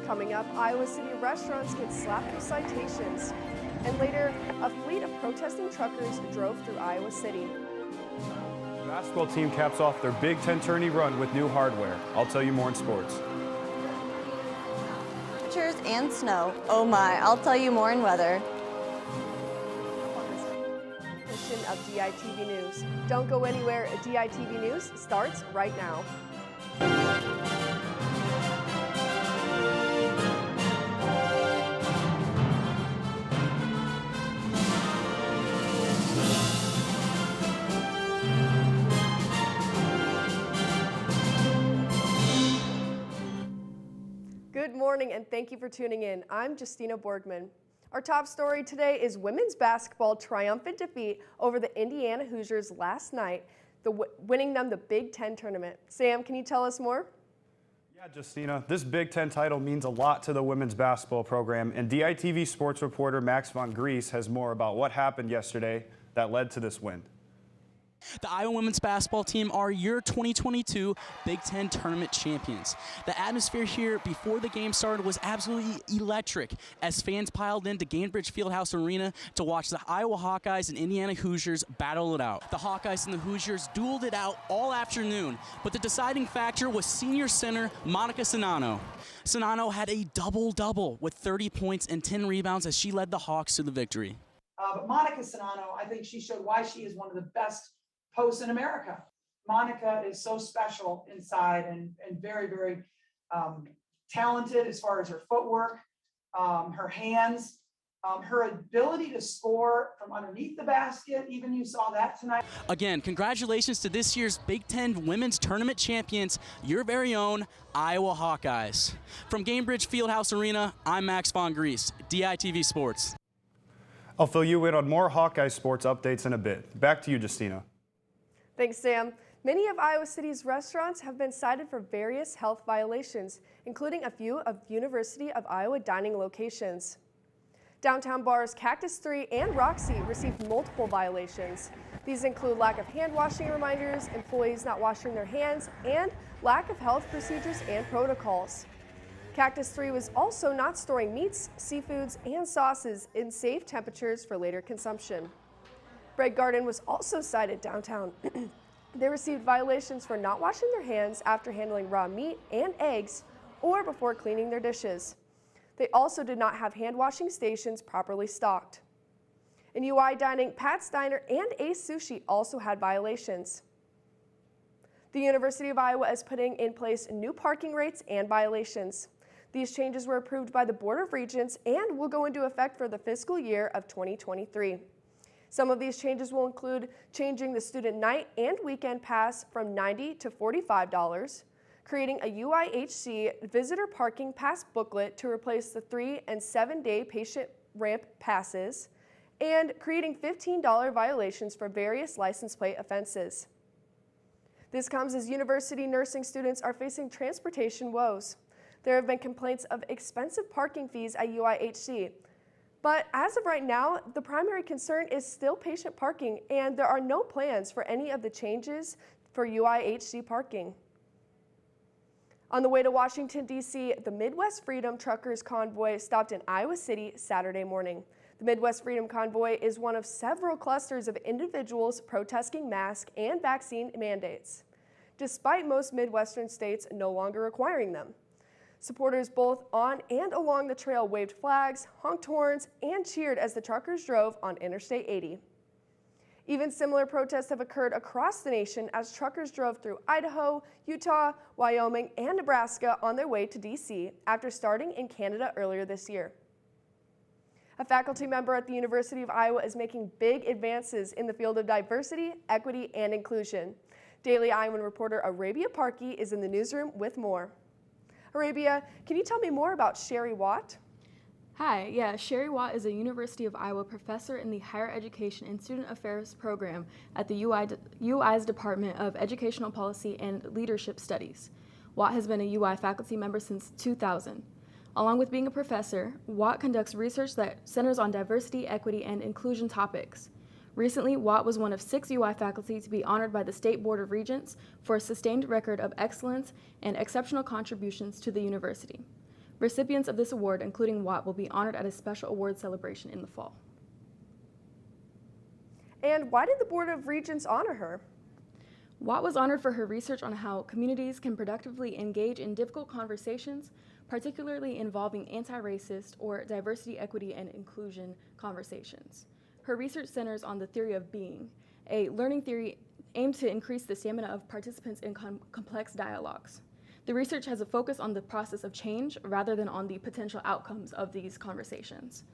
Coming up, Iowa City restaurants get slapped with citations. And later, a fleet of protesting truckers drove through Iowa City. The basketball team caps off their Big Ten tourney run with new hardware. I'll tell you more in sports. Temperatures and snow. Oh my, I'll tell you more in weather. Edition of DITV News. Don't go anywhere. DITV News starts right now. Good morning and thank you for tuning in. I'm Justina Borgman. Our top story today is women's basketball triumphant defeat over the Indiana Hoosiers last night, winning them the Big Ten tournament. Sam, can you tell us more? Yeah, Justina, this Big Ten title means a lot to the women's basketball program, and DITV sports reporter Max von Griess has more about what happened yesterday that led to this win. The Iowa women's basketball team are your 2022 Big Ten tournament champions. The atmosphere here before the game started was absolutely electric as fans piled into Gainbridge Fieldhouse Arena to watch the Iowa Hawkeyes and Indiana Hoosiers battle it out. The Hawkeyes and the Hoosiers dueled it out all afternoon, but the deciding factor was senior center Monica Sinano. Sinano had a double-double with 30 points and 10 rebounds as she led the Hawks to the victory. But Monica Sinano, I think she showed why she is one of the best posts in America. Monica is so special inside and very, very talented as far as her footwork, her hands, her ability to score from underneath the basket. Even you saw that tonight. Again, congratulations to this year's Big Ten Women's Tournament champions, your very own Iowa Hawkeyes. From Gainbridge Fieldhouse Arena, I'm Max von Griess, DITV Sports. I'll fill you in on more Hawkeye sports updates in a bit. Back to you, Justina. Thanks, Sam. Many of Iowa City's restaurants have been cited for various health violations, including a few of University of Iowa dining locations. Downtown bars Cactus 3 and Roxy received multiple violations. These include lack of hand washing reminders, employees not washing their hands, and lack of health procedures and protocols. Cactus 3 was also not storing meats, seafoods, and sauces in safe temperatures for later consumption. Bread Garden was also cited downtown. They received violations for not washing their hands after handling raw meat and eggs or before cleaning their dishes. They also did not have hand washing stations properly stocked. In UI Dining, Pat's Diner and Ace Sushi also had violations. The University of Iowa is putting in place new parking rates and violations. These changes were approved by the Board of Regents and will go into effect for the fiscal year of 2023. Some of these changes will include changing the student night and weekend pass from $90 to $45, creating a UIHC visitor parking pass booklet to replace the 3- and 7-day patient ramp passes, and creating $15 violations for various license plate offenses. This comes as university nursing students are facing transportation woes. There have been complaints of expensive parking fees at UIHC. But as of right now, the primary concern is still patient parking, and there are no plans for any of the changes for UIHC parking. On the way to Washington, D.C., the Midwest Freedom Truckers Convoy stopped in Iowa City Saturday morning. The Midwest Freedom Convoy is one of several clusters of individuals protesting mask and vaccine mandates, despite most Midwestern states no longer requiring them. Supporters both on and along the trail waved flags, honked horns, and cheered as the truckers drove on Interstate 80. Even similar protests have occurred across the nation as truckers drove through Idaho, Utah, Wyoming, and Nebraska on their way to D.C. after starting in Canada earlier this year. A faculty member at the University of Iowa is making big advances in the field of diversity, equity, and inclusion. Daily Iowan reporter Arabia Parkey is in the newsroom with more. Arabia, can you tell me more about Sherry Watt? Hi, Sherry Watt is a University of Iowa professor in the Higher Education and Student Affairs program at the UI's Department of Educational Policy and Leadership Studies. Watt has been a UI faculty member since 2000. Along with being a professor, Watt conducts research that centers on diversity, equity, and inclusion topics. Recently, Watt was one of 6 UI faculty to be honored by the State Board of Regents for a sustained record of excellence and exceptional contributions to the university. Recipients of this award, including Watt, will be honored at a special award celebration in the fall. And why did the Board of Regents honor her? Watt was honored for her research on how communities can productively engage in difficult conversations, particularly involving anti-racist or diversity, equity, and inclusion conversations. Her research centers on the theory of being, a learning theory aimed to increase the stamina of participants in complex dialogues. The research has a focus on the process of change rather than on the potential outcomes of these conversations.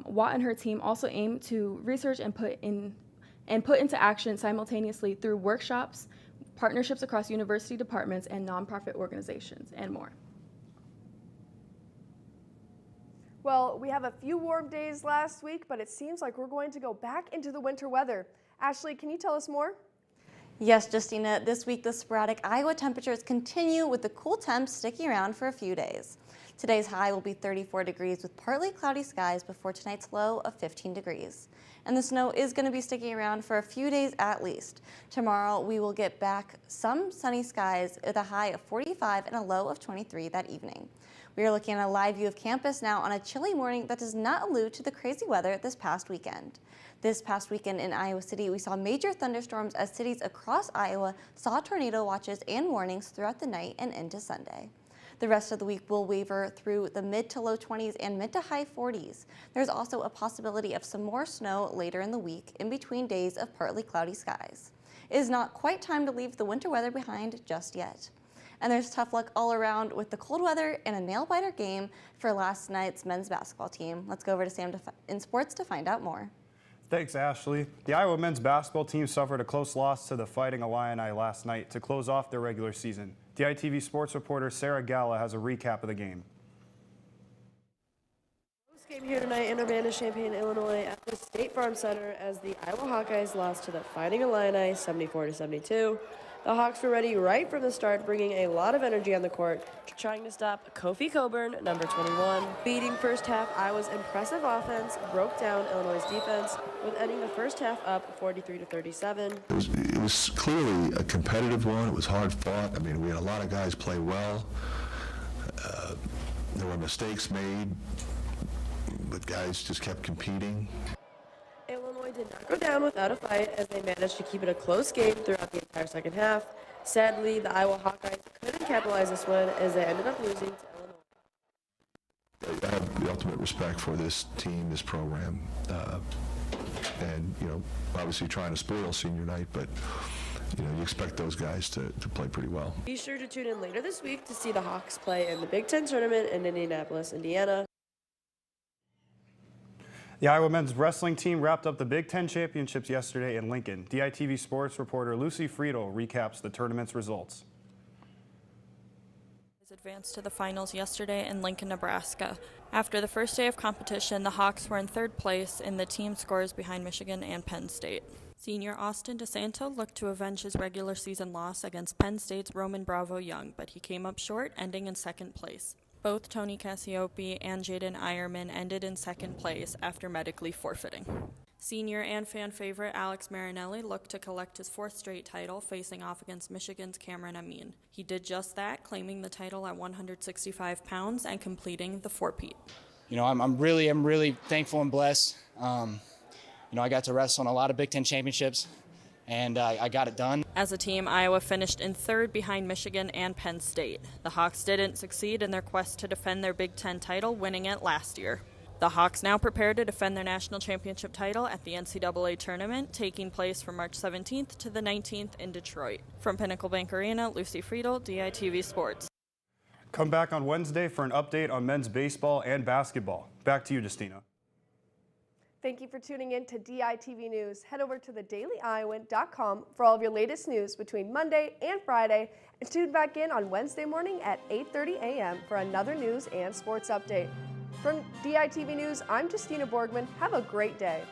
Watt and her team also aim to research and put into action simultaneously through workshops, partnerships across university departments and nonprofit organizations, and more. Well, we have a few warm days last week, but it seems like we're going to go back into the winter weather. Ashley, can you tell us more? Yes, Justina, this week the sporadic Iowa temperatures continue with the cool temps sticking around for a few days. Today's high will be 34 degrees with partly cloudy skies before tonight's low of 15 degrees. And the snow is going to be sticking around for a few days at least. Tomorrow we will get back some sunny skies with a high of 45 and a low of 23 that evening. We are looking at a live view of campus now on a chilly morning that does not allude to the crazy weather this past weekend. This past weekend in Iowa City, we saw major thunderstorms as cities across Iowa saw tornado watches and warnings throughout the night and into Sunday. The rest of the week will waver through the mid to low 20s and mid to high 40s. There's also a possibility of some more snow later in the week in between days of partly cloudy skies. It is not quite time to leave the winter weather behind just yet. And there's tough luck all around with the cold weather and a nail-biter game for last night's men's basketball team. Let's go over to Sam in sports to find out more. Thanks, Ashley. The Iowa men's basketball team suffered a close loss to the Fighting Illini last night to close off their regular season. DITV sports reporter Sarah Galla has a recap of the game. Game here tonight in Urbana-Champaign, Illinois at the State Farm Center as the Iowa Hawkeyes lost to the Fighting Illini 74-72. The Hawks were ready right from the start, bringing a lot of energy on the court, trying to stop Kofi Coburn, number 21. Beating first half, Iowa's impressive offense broke down Illinois' defense, with ending the first half up 43-37. It was clearly a competitive one. It was hard fought. I mean, we had a lot of guys play well. There were mistakes made, but guys just kept competing. Illinois did not go down without a fight as they managed to keep it a close game throughout the entire second half. Sadly, the Iowa Hawkeyes couldn't capitalize this win as they ended up losing to Illinois. I have the ultimate respect for this team, this program, and, you know, obviously trying to spoil senior night, but, you know, you expect those guys to play pretty well. Be sure to tune in later this week to see the Hawks play in the Big Ten tournament in Indianapolis, Indiana. The Iowa men's wrestling team wrapped up the Big Ten championships yesterday in Lincoln. DITV sports reporter Lucy Friedel recaps the tournament's results. Advanced to the finals yesterday in Lincoln, Nebraska. After the first day of competition, the Hawks were in third place in the team scores behind Michigan and Penn State. Senior Austin DeSanto looked to avenge his regular season loss against Penn State's Roman Bravo Young, but he came up short, ending in second place. Both Tony Cassiope and Jaden Ironman ended in second place after medically forfeiting. Senior and fan favorite Alex Marinelli looked to collect his fourth straight title, facing off against Michigan's Cameron Amin. He did just that, claiming the title at 165 pounds and completing the four-peat. You know, I'm really thankful and blessed. You know, I got to wrestle in a lot of Big Ten championships, and I got it done. As a team, Iowa finished in third behind Michigan and Penn State. The Hawks didn't succeed in their quest to defend their Big Ten title, winning it last year. The Hawks now prepare to defend their national championship title at the NCAA tournament, taking place from March 17th to the 19th in Detroit. From Pinnacle Bank Arena, Lucy Friedel, DITV Sports. Come back on Wednesday for an update on men's baseball and basketball. Back to you, Justina. Thank you for tuning in to DITV News. Head over to thedailyiowan.com for all of your latest news between Monday and Friday, and tune back in on Wednesday morning at 8:30 a.m. for another news and sports update. From DITV News, I'm Justina Borgman. Have a great day.